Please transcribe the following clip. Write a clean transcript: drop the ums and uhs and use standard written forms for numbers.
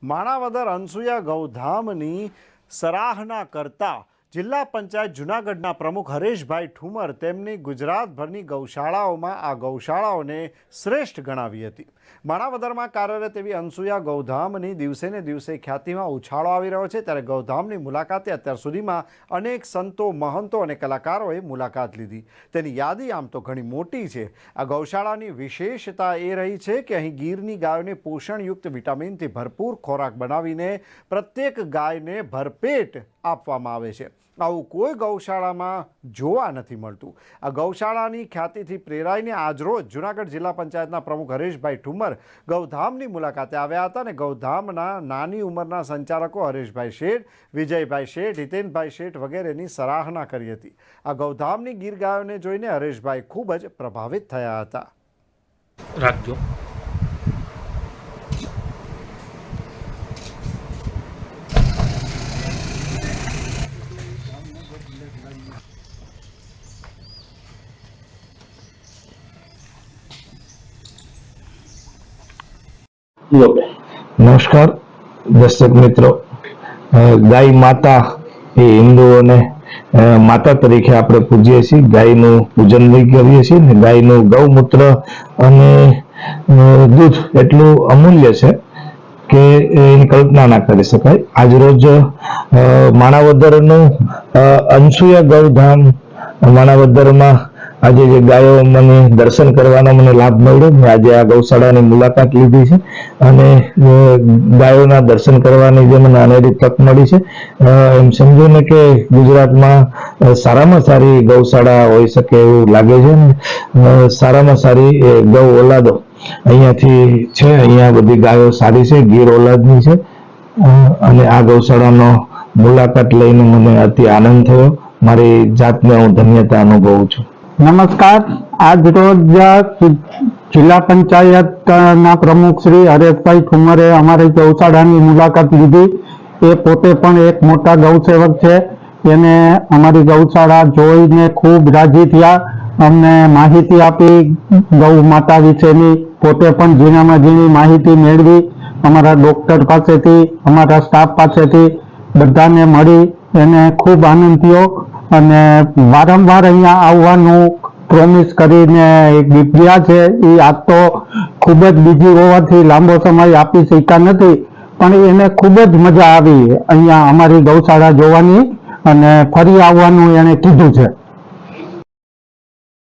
માણાવદર અનસુયા ગૌધામની સરાહના કરતા જિલ્લા પંચાયત જૂનાગઢના પ્રમુખ હરેશભાઈ ઠુમર તેમની ગુજરાતભરની ગૌશાળાઓમાં આ ગૌશાળાઓને શ્રેષ્ઠ ગણાવી હતી। માણાવદરમાં કાર્યરત એવી અનસુયા ગૌધામની દિવસે ને દિવસે ખ્યાતિમાં ઉછાળો આવી રહ્યો છે, ત્યારે ગૌધામની મુલાકાતે અત્યાર સુધીમાં અનેક સંતો, મહંતો અને કલાકારોએ મુલાકાત લીધી। તેની યાદી આમ તો ઘણી મોટી છે। આ ગૌશાળાની વિશેષતા એ રહી છે કે અહીં ગીરની ગાયોને પોષણયુક્ત વિટામિનથી ભરપૂર ખોરાક બનાવીને પ્રત્યેક ગાયને ભરપેટ આપવામાં આવે છે। આવું કોઈ ગૌશાળામાં જોવા નથી મળતું। આ ગૌશાળાની ખ્યાતિથી પ્રેરાઈને આજરોજ જૂનાગઢ જિલ્લા પંચાયતના પ્રમુખ હરેશભાઈ ઠુમર ગૌધામની મુલાકાતે આવ્યા હતા અને ગૌધામના નાની ઉંમરના સંચાલકો હરેશભાઈ શેઠ, વિજયભાઈ શેઠ, હિતેનભાઈ શેઠ વગેરેની સરાહના કરી હતી। આ ગૌધામની ગીર ગાયોને જોઈને હરેશભાઈ ખૂબ જ પ્રભાવિત થયા હતા। રાખજો। नमस्कार दर्शक मित्रों, गाय माता એ હિન્દુઓને માતા તરીકે આપણે પૂજીએ છીએ। ગાયનું પૂજન બી કરીએ છીએ ને ગાયનું ગૌમૂત્ર અને દૂધ એટલું અમૂલ્ય છે કે એની કલ્પના ના કરી શકાય। આજરોજ માણાવદરનું અનસુયા ગૌધામ માણાવદરમાં આજે જે ગાયો મને દર્શન કરવાનો મને લાભ મળ્યો, મેં આજે આ ગૌશાળાની મુલાકાત લીધી છે અને ગાયોના દર્શન કરવાની જે મને અનેરી તક મળી છે। એમ સમજો ને કે ગુજરાતમાં સારામાં સારી ગૌશાળા હોઈ શકે એવું લાગે છે ને સારામાં સારી ગૌ ઓલાદો અહીંયાથી છે। અહીંયા બધી ગાયો સારી છે, ગીર ઓલાદની છે અને આ ગૌશાળાનો મુલાકાત લઈને મને અતિ આનંદ થયો। મારી જાતને હું ધન્યતા અનુભવું છું। नमस्कार। आज रोज जिला पंचायत ना प्रमुख श्री हरेशभाई ठुमरे अमारी गौशाळानी मुलाकात लीधी। ए पोते पण एक मोटा गौसेवक छे। एने अमारी गौशाळा जोईने खूब राजी थया। अमने माहिती आपी गौ माता विशेनी। पोते पण झीणामां झीणी माहिती मेळवी अमारा डॉक्टर पासेथी, अमारा स्टाफ पासेथी बधाने मळी एने खूब आनंद थयो અને વારંવાર અહીંયા આવવાનું પ્રોમિસ કરીને ગયા છે। એ આજ તો ખૂબ જ બીજી હોવાથી લાંબો સમય આપી શક્યા નથી, પણ એને ખૂબ જ મજા આવી અહીંયા અમારી ગૌશાળા જોવાની અને ફરી આવવાનું એણે કીધું છે।